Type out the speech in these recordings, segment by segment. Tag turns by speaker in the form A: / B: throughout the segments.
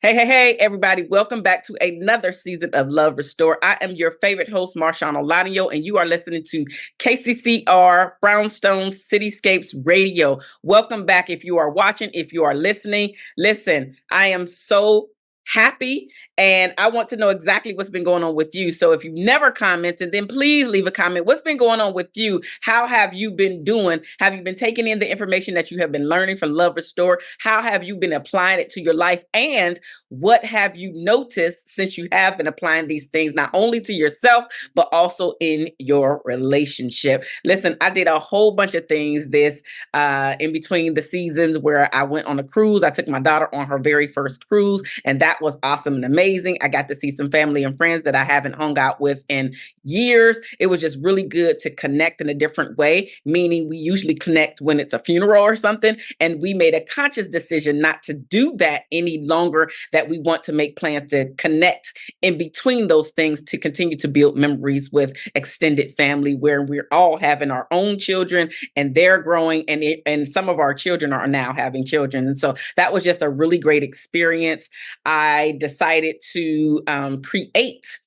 A: Hey, everybody. Welcome back to another season of Love Restore. I am your favorite host, Marshaun Olaniyan, and you are listening to KCCR Brownstone Cityscapes Radio. Welcome back. If you are watching, if you are listening, listen, I am so happy and I want to know exactly what's been going on with you. So if you've never commented, then please leave a comment. What's been going on with you? How have you been doing? Have you been taking in the information that you have been learning from Love Restore? How have you been applying it to your life? And what have you noticed since you have been applying these things, not only to yourself, but also in your relationship? Listen, I did a whole bunch of things this in between the seasons where I went on a cruise. I took my daughter on her very first cruise, and that was awesome and amazing. I got to see some family and friends that I haven't hung out with in years. It was just really good to connect in a different way, meaning we usually connect when it's a funeral or something. And we made a conscious decision not to do that any longer, that we want to make plans to connect in between those things to continue to build memories with extended family where we're all having our own children and they're growing, and some of our children are now having children. And so that was just a really great experience. I decided to create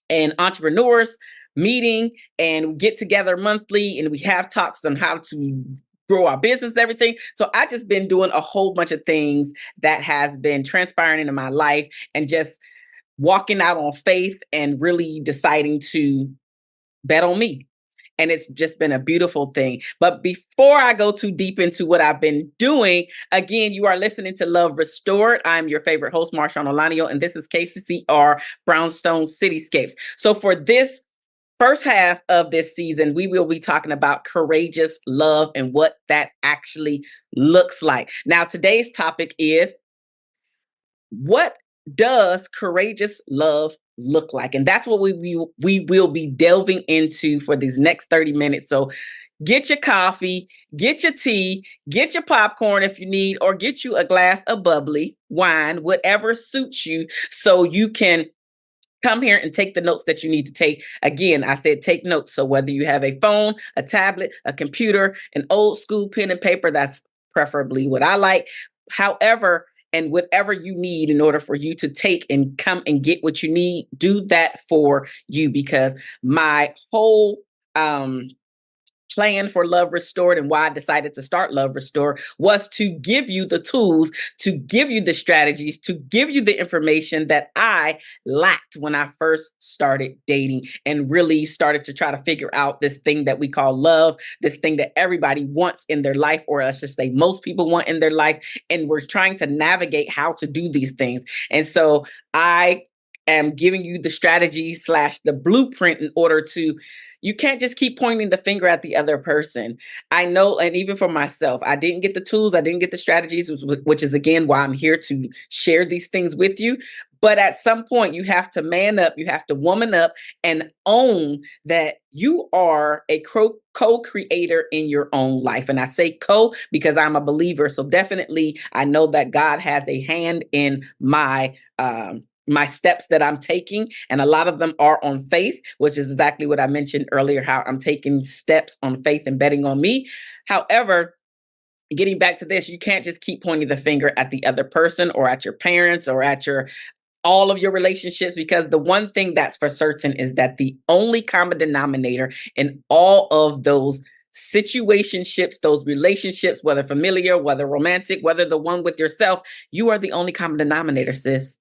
A: an entrepreneurs meeting and get together monthly, and we have talks on how to grow our business and everything. So I just been doing a whole bunch of things that has been transpiring into my life and just walking out on faith and really deciding to bet on me. And it's just been a beautiful thing. But before I go too deep into what I've been doing, again, you are listening to Love Restored. I'm your favorite host, Marshaun Olaniyan, and this is KCCR Brownstone Cityscapes. So for this first half of this season, we will be talking about courageous love and what that actually looks like. Now, today's topic is, what does courageous love look like? And that's what we will be delving into for these next 30 minutes. So get your coffee, get your tea, get your popcorn if you need, or get you a glass of bubbly wine, whatever suits you, so you can come here and take the notes that you need to take. Again, I said take notes. So whether you have a phone, a tablet, a computer, an old school pen and paper, that's preferably what I like. However, and whatever you need in order for you to take and come and get what you need, do that for you, because my whole plan for Love Restored and why I decided to start Love Restore was to give you the tools, to give you the strategies, to give you the information that I lacked when I first started dating and really started to try to figure out this thing that we call love, this thing that everybody wants in their life, or I should say most people want in their life. And we're trying to navigate how to do these things. And so I am giving you the strategy / the blueprint in order to, you can't just keep pointing the finger at the other person. I know, and even for myself, I didn't get the tools, I didn't get the strategies, which is again why I'm here to share these things with you. But at some point, you have to man up, you have to woman up and own that you are a co-creator in your own life. And I say co because I'm a believer. So definitely, I know that God has a hand in my steps that I'm taking. And a lot of them are on faith, which is exactly what I mentioned earlier, how I'm taking steps on faith and betting on me. However, getting back to this, you can't just keep pointing the finger at the other person or at your parents or at all of your relationships, because the one thing that's for certain is that the only common denominator in all of those situationships, those relationships, whether familiar, whether romantic, whether the one with yourself, you are the only common denominator, sis.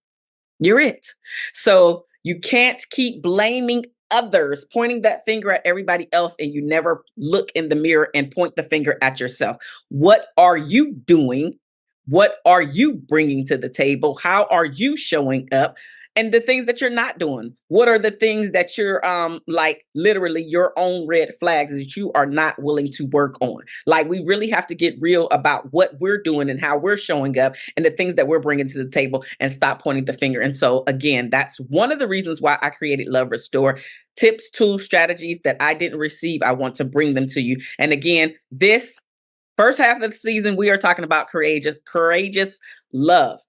A: You're it. So you can't keep blaming others, pointing that finger at everybody else, and you never look in the mirror and point the finger at yourself. What are you doing? What are you bringing to the table? How are you showing up? And the things that you're not doing, what are the things that you're like literally your own red flags that you are not willing to work on? Like, we really have to get real about what we're doing and how we're showing up and the things that we're bringing to the table, and stop pointing the finger. And so again, that's one of the reasons why I created Love Restore. Tips, tools, strategies that I didn't receive, I want to bring them to you. And again, this first half of the season, we are talking about courageous love.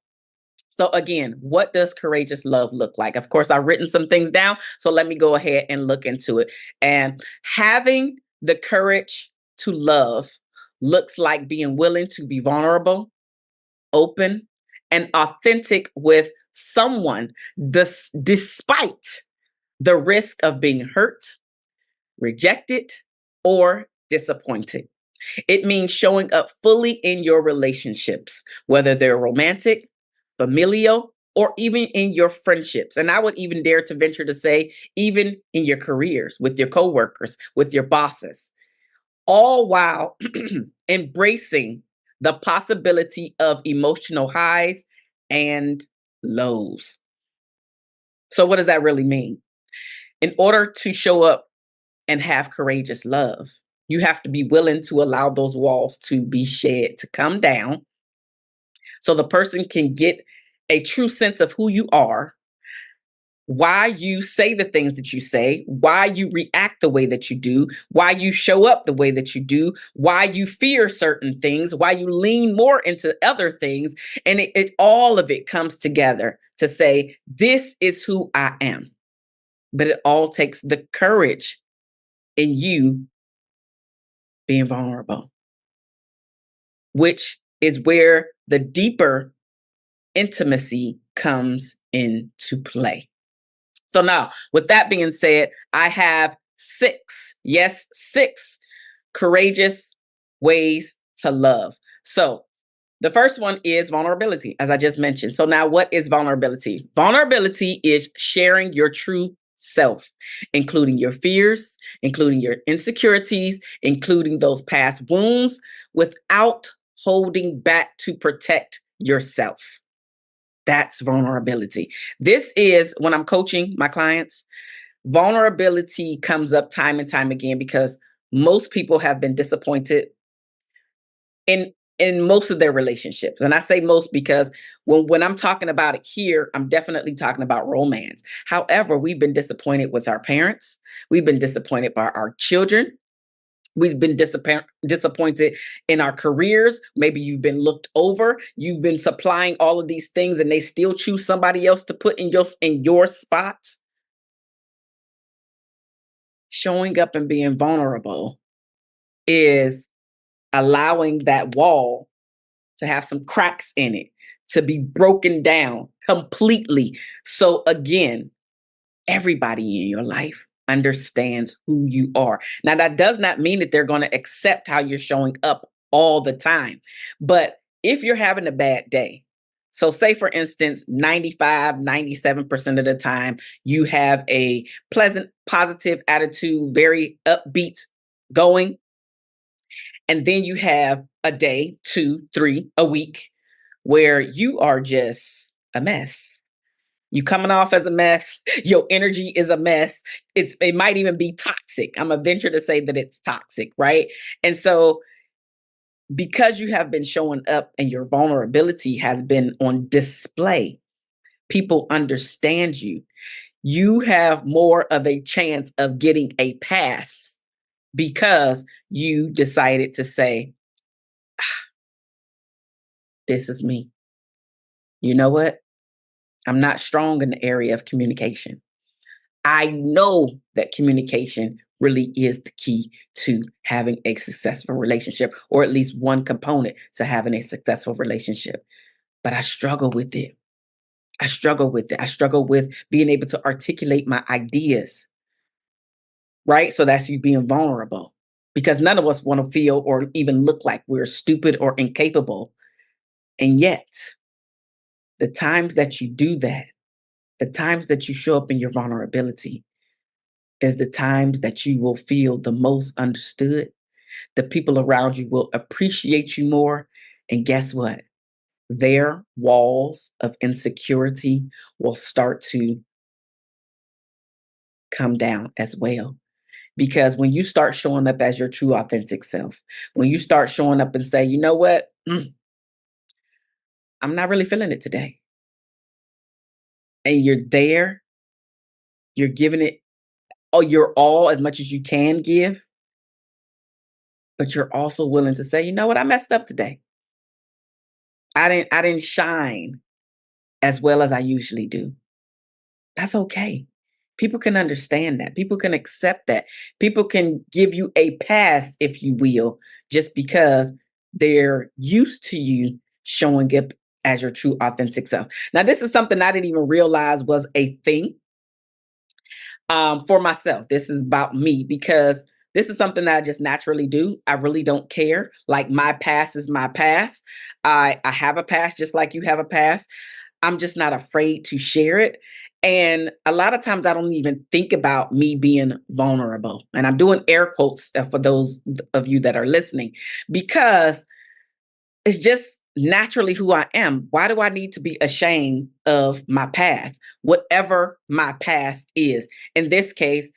A: So again, what does courageous love look like? Of course, I've written some things down, so let me go ahead and look into it. And having the courage to love looks like being willing to be vulnerable, open, and authentic with someone despite the risk of being hurt, rejected, or disappointed. It means showing up fully in your relationships, whether they're romantic, familial, or even in your friendships. And I would even dare to venture to say, even in your careers, with your coworkers, with your bosses, all while embracing the possibility of emotional highs and lows. So, what does that really mean? In order to show up and have courageous love, you have to be willing to allow those walls to be shed, to come down, so the person can get a true sense of who you are, why you say the things that you say, why you react the way that you do, why you show up the way that you do, why you fear certain things, why you lean more into other things. And all of it comes together to say, this is who I am. But it all takes the courage in you being vulnerable, which is where the deeper intimacy comes into play. So now, with that being said, I have six courageous ways to love. So the first one is vulnerability, as I just mentioned. So now, what is vulnerability? Vulnerability is sharing your true self, including your fears, including your insecurities, including those past wounds, without holding back to protect yourself. That's vulnerability. This is when I'm coaching my clients, vulnerability comes up time and time again because most people have been disappointed in most of their relationships. And I say most because when I'm talking about it here, I'm definitely talking about romance. However, we've been disappointed with our parents. We've been disappointed by our children. We've been disappointed in our careers. Maybe you've been looked over. You've been supplying all of these things and they still choose somebody else to put in your spot. Showing up and being vulnerable is allowing that wall to have some cracks in it, to be broken down completely. So again, everybody in your life understands who you are. Now, that does not mean that they're going to accept how you're showing up all the time. But if you're having a bad day, so say for instance, 97% of the time, you have a pleasant, positive attitude, very upbeat going. And then you have a day, 2, 3, a week where you are just a mess. You coming off as a mess. Your energy is a mess. It might even be toxic. I'm a venture to say that it's toxic, right? And so because you have been showing up and your vulnerability has been on display, people understand you. You have more of a chance of getting a pass because you decided to say, this is me. You know what? I'm not strong in the area of communication. I know that communication really is the key to having a successful relationship, or at least one component to having a successful relationship. But I struggle with it. I struggle with it. I struggle with being able to articulate my ideas, right? So that's you being vulnerable because none of us want to feel or even look like we're stupid or incapable. And yet, the times that you do that, the times that you show up in your vulnerability, is the times that you will feel the most understood. The people around you will appreciate you more. And guess what? Their walls of insecurity will start to come down as well. Because when you start showing up as your true, authentic self, when you start showing up and say, you know what? I'm not really feeling it today. And you're there, you're giving it your all as much as you can give, but you're also willing to say, you know what? I messed up today. I didn't shine as well as I usually do. That's okay. People can understand that. People can accept that. People can give you a pass, if you will, just because they're used to you showing up as your true authentic self. Now, this is something I didn't even realize was a thing for myself. This is about me because this is something that I just naturally do. I really don't care. Like my past is my past. I have a past just like you have a past. I'm just not afraid to share it. And a lot of times I don't even think about me being vulnerable. And I'm doing air quotes for those of you that are listening because it's just naturally who I am. Why do I need to be ashamed of my past? Whatever my past is. In this case,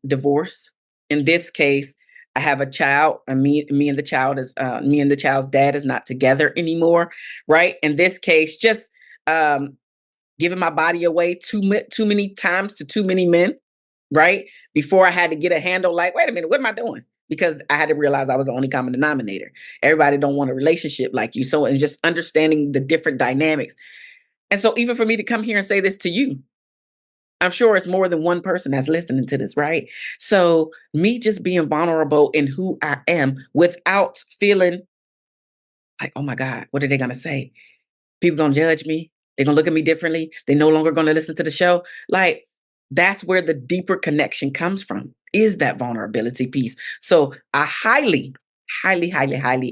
A: divorce. In this case, I have a child, and me and the child is me and the child's dad is not together anymore, right? In this case, just um, giving my body away too many times to too many men, right? Before I had to get a handle, like, wait a minute, what am I doing? Because I had to realize I was the only common denominator. Everybody don't want a relationship like you. So, and just understanding the different dynamics. And so even for me to come here and say this to you, I'm sure it's more than one person that's listening to this, right? So me just being vulnerable in who I am without feeling like, oh my God, what are they gonna say? People gonna judge me. They're gonna look at me differently. They no longer gonna listen to the show. Like that's where the deeper connection comes from, is that vulnerability piece. So I highly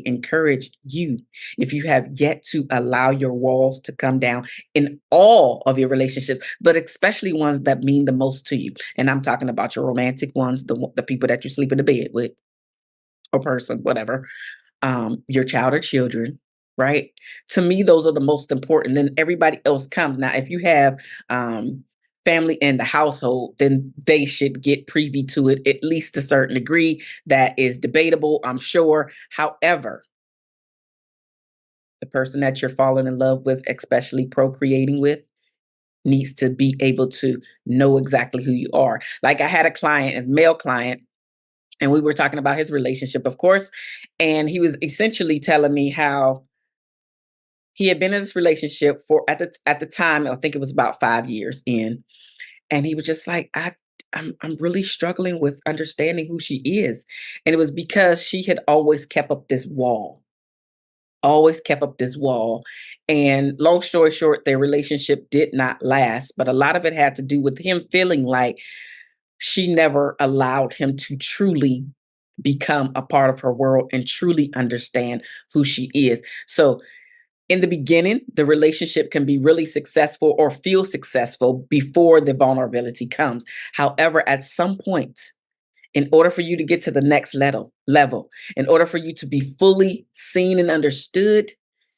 A: encourage you, if you have yet to allow your walls to come down in all of your relationships, but especially ones that mean the most to you. And I'm talking about your romantic ones, the people that you sleep in the bed with, or person, whatever, your child or children, right? To me, those are the most important. Then everybody else comes. Now, if you have family in the household, then they should get privy to it at least a certain degree. That is debatable, I'm sure. However, the person that you're falling in love with, especially procreating with, needs to be able to know exactly who you are. Like I had a client, a male client, and we were talking about his relationship, of course, and he was essentially telling me how he had been in this relationship for at the time, I think it was about 5 years in, and he was just like, I'm really struggling with understanding who she is. And it was because she had always kept up this wall. Always kept up this wall. And long story short, their relationship did not last, but a lot of it had to do with him feeling like she never allowed him to truly become a part of her world and truly understand who she is. So in the beginning, the relationship can be really successful or feel successful before the vulnerability comes. However, at some point, in order for you to get to the next level, in order for you to be fully seen and understood,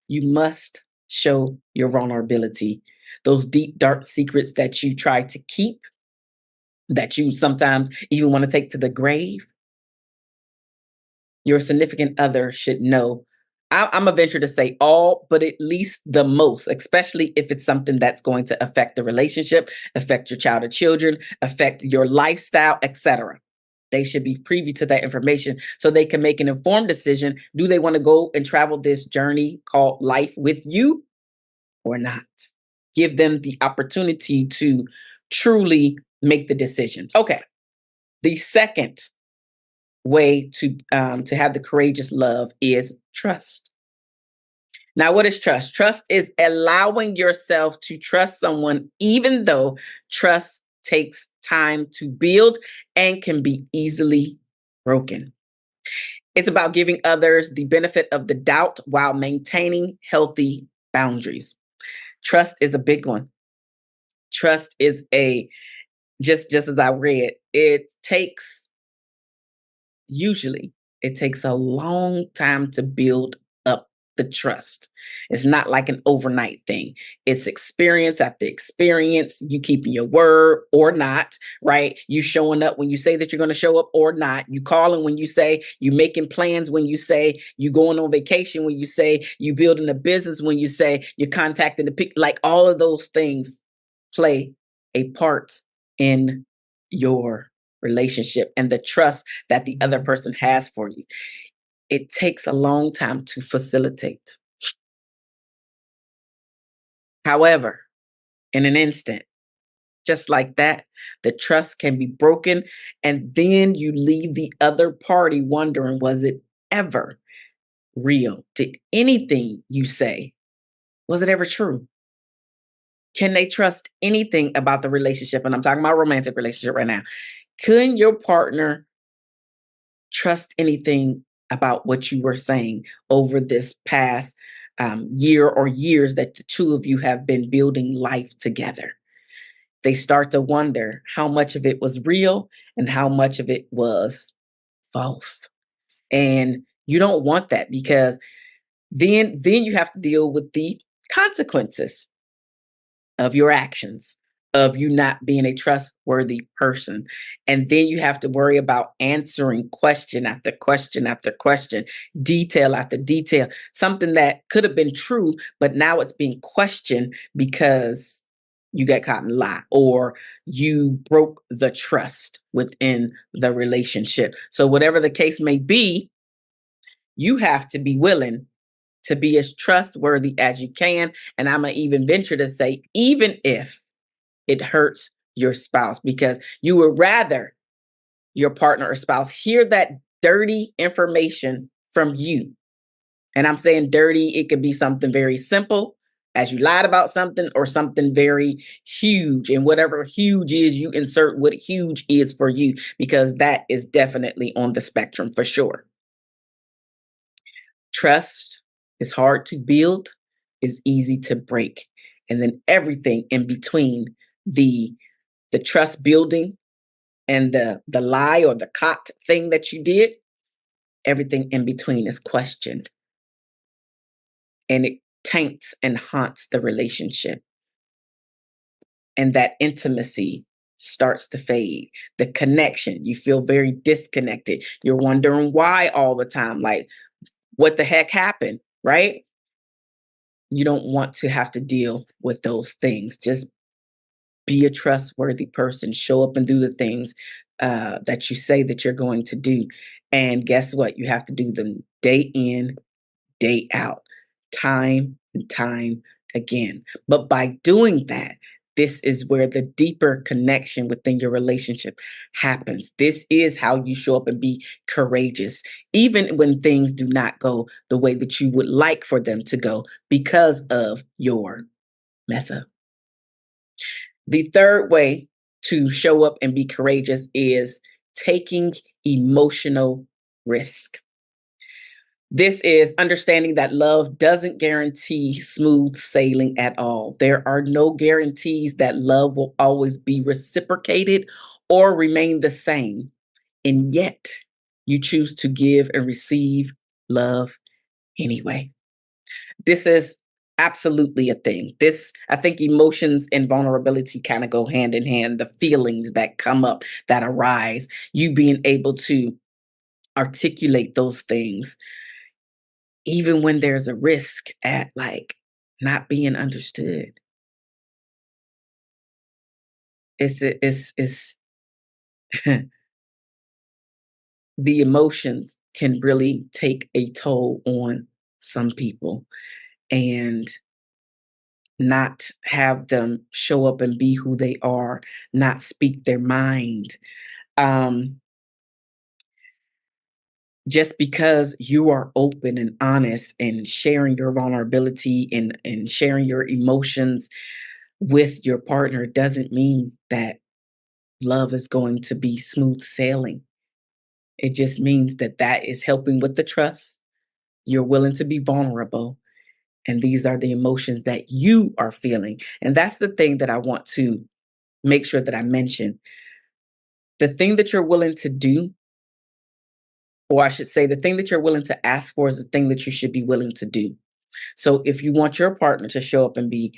A: you must show your vulnerability. Those deep, dark secrets that you try to keep, that you sometimes even want to take to the grave, your significant other should know. I'm a venture to say all, but at least the most, especially if it's something that's going to affect the relationship, affect your child or children, affect your lifestyle, etc. They should be privy to that information so they can make an informed decision. Do they want to go and travel this journey called life with you or not? Give them the opportunity to truly make the decision. Okay. The second way to have the courageous love is trust. Now, what is trust? Trust is allowing yourself to trust someone, even though trust takes time to build and can be easily broken. It's about giving others the benefit of the doubt while maintaining healthy boundaries. Trust is a big one. Trust is a just as I read, it takes usually it takes a long time to build up the trust. It's not like an overnight thing. It's experience after experience, you keeping your word or not, right? You showing up when you say that you're going to show up or not. You calling when you say, you making plans when you say, you going on vacation when you say, you building a business when you say, you're contacting the people. Like all of those things play a part in your relationship and the trust that the other person has for you. It takes a long time to facilitate. However, in an instant, just like that, the trust can be broken. And then you leave the other party wondering, was it ever real? Did anything you say Was it ever true? Can they trust anything about the relationship? And I'm talking about romantic relationship right now. Can your partner trust anything about what you were saying over this past year or years that the two of you have been building life together? They start to wonder how much of it was real and how much of it was false. And you don't want that because then you have to deal with the consequences of your actions, of you not being a trustworthy person. And then you have to worry about answering question after question after question, detail after detail, something that could have been true, but now it's being questioned because you got caught in a lie or you broke the trust within the relationship. So, whatever the case may be, you have to be willing to be as trustworthy as you can. And I'm going to even venture to say, even if it hurts your spouse, because you would rather your partner or spouse hear that dirty information from you. And I'm saying dirty, it could be something very simple, as you lied about something, or something very huge. And whatever huge is, you insert what huge is for you, because that is definitely on the spectrum for sure. Trust is hard to build, is easy to break. And then everything in between the the trust building and the lie or the cot thing that you did, everything in between is questioned and it taints and haunts the relationship. And that intimacy starts to fade. The connection, you feel very disconnected. You're wondering why all the time, like, what the heck happened, right? You don't want to have to deal with those things. Just be a trustworthy person. Show up and do the things that you say that you're going to do. And guess what? You have to do them day in, day out, time and time again. But by doing that, this is where the deeper connection within your relationship happens. This is how you show up and be courageous, even when things do not go the way that you would like for them to go because of your mess up. The third way to show up and be courageous is taking emotional risk. This is understanding that love doesn't guarantee smooth sailing at all. There are no guarantees that love will always be reciprocated or remain the same. And yet, you choose to give and receive love anyway. This is absolutely a thing. This, I think emotions and vulnerability kind of go hand in hand. The feelings that come up, that arise, you being able to articulate those things even when there's a risk at like not being understood. It's the emotions can really take a toll on some people and not have them show up and be who they are, not speak their mind. Um, just because you are open and honest and sharing your vulnerability and sharing your emotions with your partner doesn't mean that love is going to be smooth sailing. It just means that that is helping with the trust. You're willing to be vulnerable. And these are the emotions that you are feeling. And that's the thing that I want to make sure that I mention. The thing that you're willing to do, or I should say, the thing that you're willing to ask for is the thing that you should be willing to do. So if you want your partner to show up and be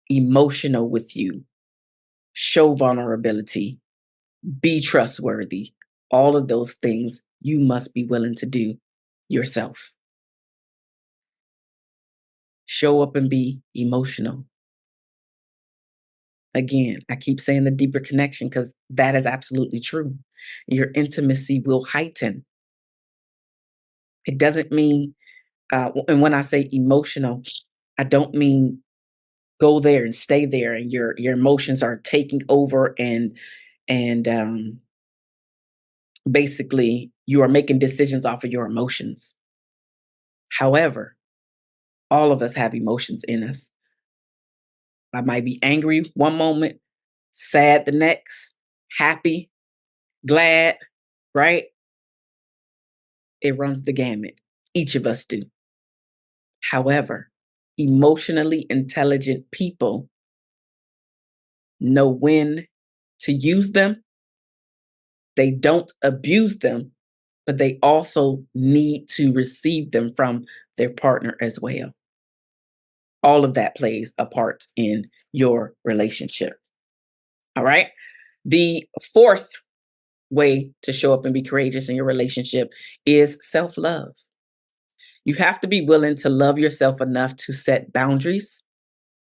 A: emotional with you, show vulnerability, be trustworthy, all of those things you must be willing to do yourself. Show up and be emotional. Again, I keep saying the deeper connection because that is absolutely true. Your intimacy will heighten. It doesn't mean, and when I say emotional, I don't mean go there and stay there and your emotions are taking over and basically you are making decisions off of your emotions. However, All of us have emotions in us. I might be angry one moment, sad the next, happy, glad, right? It runs the gamut. Each of us do. However, emotionally intelligent people know when to use them. They don't abuse them, but they also need to receive them from their partner as well. All of that plays a part in your relationship. All right. The fourth way to show up and be courageous in your relationship is self love. You have to be willing to love yourself enough to set boundaries,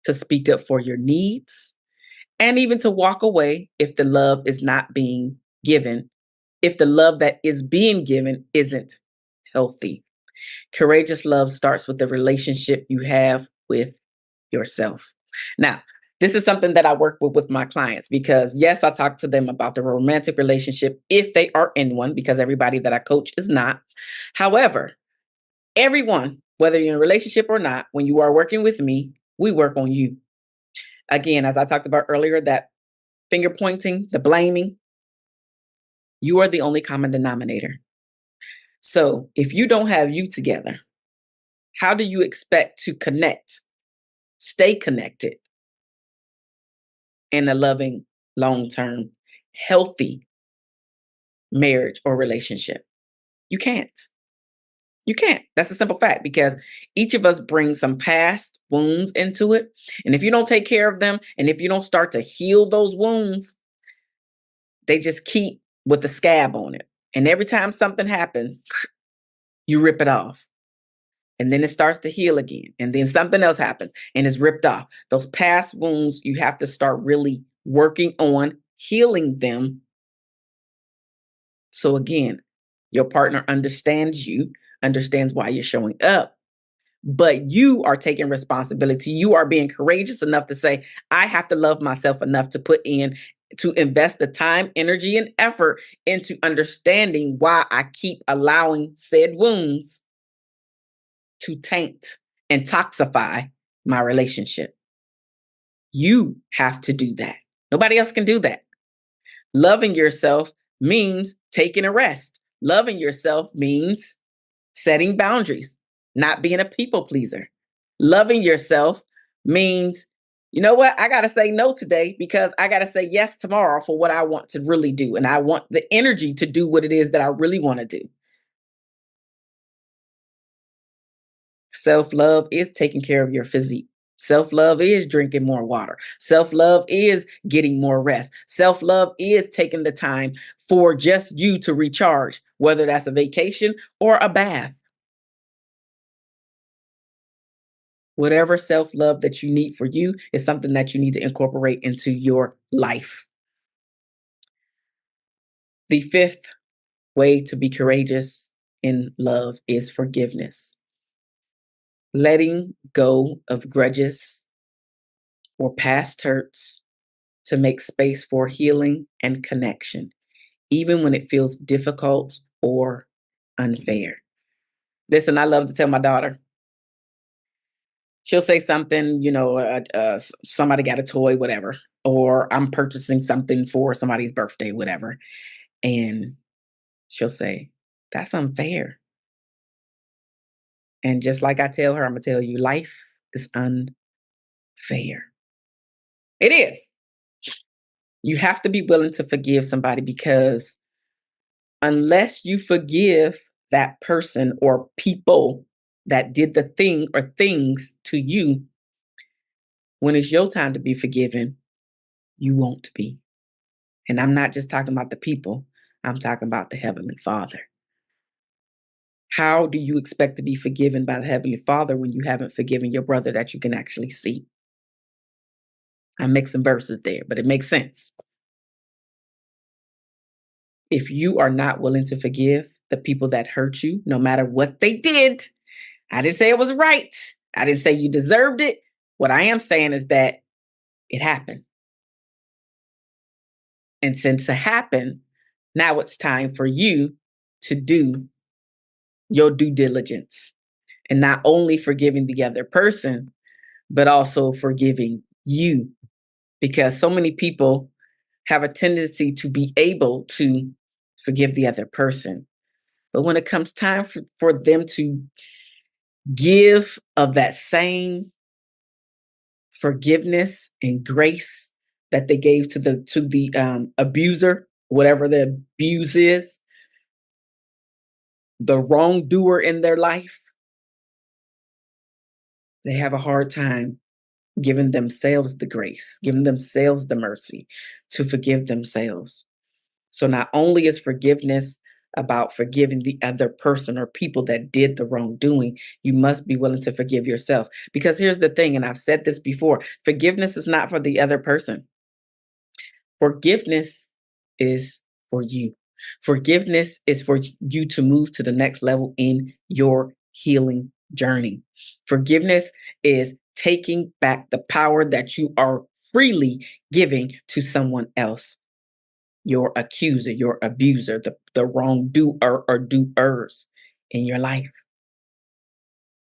A: to speak up for your needs, and even to walk away if the love is not being given, if the love that is being given isn't healthy. Courageous love starts with the relationship you have with yourself. Now, this is something that I work with my clients because, yes, I talk to them about the romantic relationship if they are in one, because everybody that I coach is not. However, everyone, whether you're in a relationship or not, when you are working with me, we work on you. Again, as I talked about earlier, that finger pointing, the blaming, you are the only common denominator. So if you don't have you together, how do you expect to connect, stay connected in a loving, long term, healthy marriage or relationship? You can't. You can't. That's a simple fact because each of us brings some past wounds into it. And if you don't take care of them and if you don't start to heal those wounds, they just keep with the scab on it. And every time something happens, you rip it off. And then it starts to heal again. And then something else happens and it's ripped off. Those past wounds, you have to start really working on healing them. So again, your partner understands you, understands why you're showing up, but you are taking responsibility. You are being courageous enough to say, I have to love myself enough to invest the time, energy, and effort into understanding why I keep allowing said wounds to taint and toxify my relationship. You have to do that. Nobody else can do that. Loving yourself means taking a rest. Loving yourself means setting boundaries, not being a people pleaser. Loving yourself means, you know what? I got to say no today because I got to say yes tomorrow for what I want to really do. And I want the energy to do what it is that I really want to do. Self love is taking care of your physique. Self love is drinking more water. Self love is getting more rest. Self love is taking the time for just you to recharge, whether that's a vacation or a bath. Whatever self love that you need for you is something that you need to incorporate into your life. The fifth way to be courageous in love is forgiveness. Letting go of grudges or past hurts to make space for healing and connection, even when it feels difficult or unfair. Listen, I love to tell my daughter, she'll say something, somebody got a toy, whatever, or I'm purchasing something for somebody's birthday, whatever. And she'll say, that's unfair. And just like I tell her, I'm going to tell you, life is unfair. It is. You have to be willing to forgive somebody because unless you forgive that person or people that did the thing or things to you, when it's your time to be forgiven, you won't be. And I'm not just talking about the people, I'm talking about the Heavenly Father. How do you expect to be forgiven by the Heavenly Father when you haven't forgiven your brother that you can actually see? I mix some verses there, but it makes sense. If you are not willing to forgive the people that hurt you, no matter what they did, I didn't say it was right. I didn't say you deserved it. What I am saying is that it happened. And since it happened, now it's time for you to do your due diligence. And not only forgiving the other person, but also forgiving you. Because so many people have a tendency to be able to forgive the other person. But when it comes time for them to give of that same forgiveness and grace that they gave to the abuser, whatever the abuse is, the wrongdoer in their life, they have a hard time giving themselves the grace, giving themselves the mercy to forgive themselves. So not only is forgiveness about forgiving the other person or people that did the wrongdoing, you must be willing to forgive yourself. Because here's the thing, and I've said this before, forgiveness is not for the other person. Forgiveness is for you. Forgiveness is for you to move to the next level in your healing journey. Forgiveness is taking back the power that you are freely giving to someone else, your accuser, your abuser, the wrongdoer or doers in your life.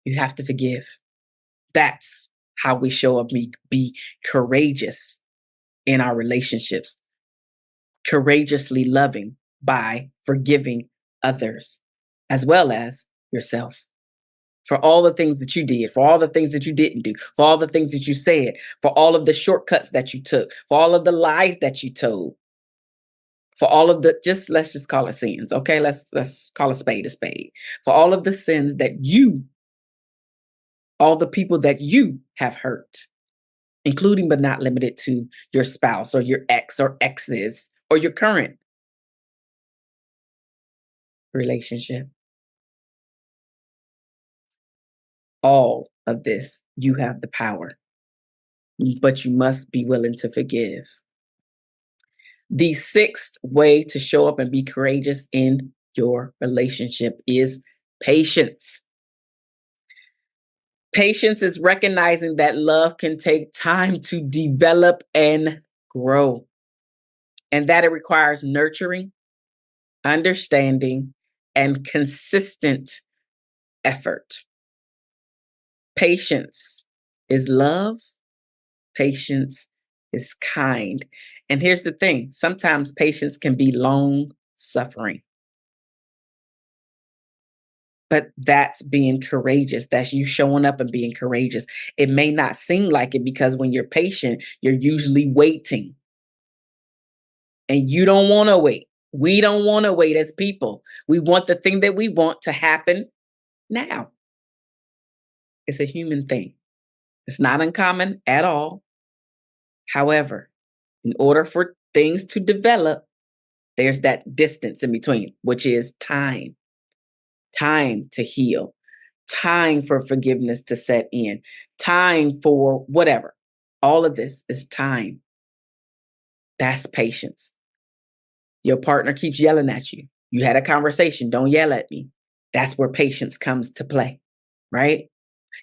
A: You have to forgive. That's how we show up, be courageous in our relationships, courageously loving by forgiving others as well as yourself for all the things that you did, for all the things that you didn't do, for all the things that you said, for all of the shortcuts that you took, for all of the lies that you told, for all of the let's just call it sins. Okay, let's call a spade, for all of the sins that all the people that you have hurt, including but not limited to your spouse or your ex or exes or your current relationship. All of this, you have the power, but you must be willing to forgive. The sixth way to show up and be courageous in your relationship is patience. Patience is recognizing that love can take time to develop and grow, and that it requires nurturing, understanding, and consistent effort. Patience is love. Patience is kind. And here's the thing, sometimes patience can be long suffering. But that's being courageous. That's you showing up and being courageous. It may not seem like it because when you're patient, you're usually waiting. And you don't want to wait. We don't want to wait as people. We want the thing that we want to happen now. It's a human thing. It's not uncommon at all. However, in order for things to develop, there's that distance in between, which is time. Time to heal, time for forgiveness to set in, time for whatever. All of this is time. That's patience. Your partner keeps yelling at you. You had a conversation, don't yell at me. That's where patience comes to play, right?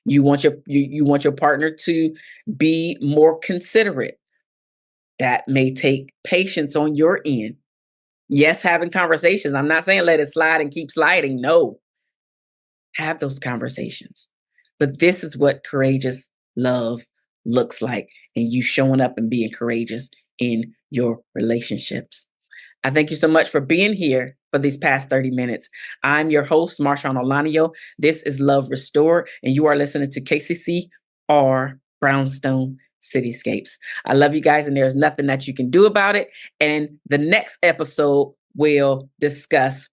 A: You want your partner to be more considerate. That may take patience on your end. Yes, having conversations. I'm not saying let it slide and keep sliding. No, have those conversations. But this is what courageous love looks like, and you showing up and being courageous in your relationships. I thank you so much for being here for these past 30 minutes. I'm your host, Marshaun Olaniyan. This is Love Restore, and you are listening to KCCR Brownstone Cityscapes. I love you guys, and there's nothing that you can do about it. And the next episode will discuss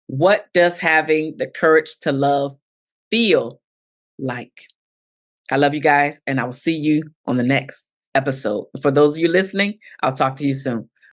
A: what does having the courage to love feel like. I love you guys, and I will see you on the next episode. For those of you listening, I'll talk to you soon.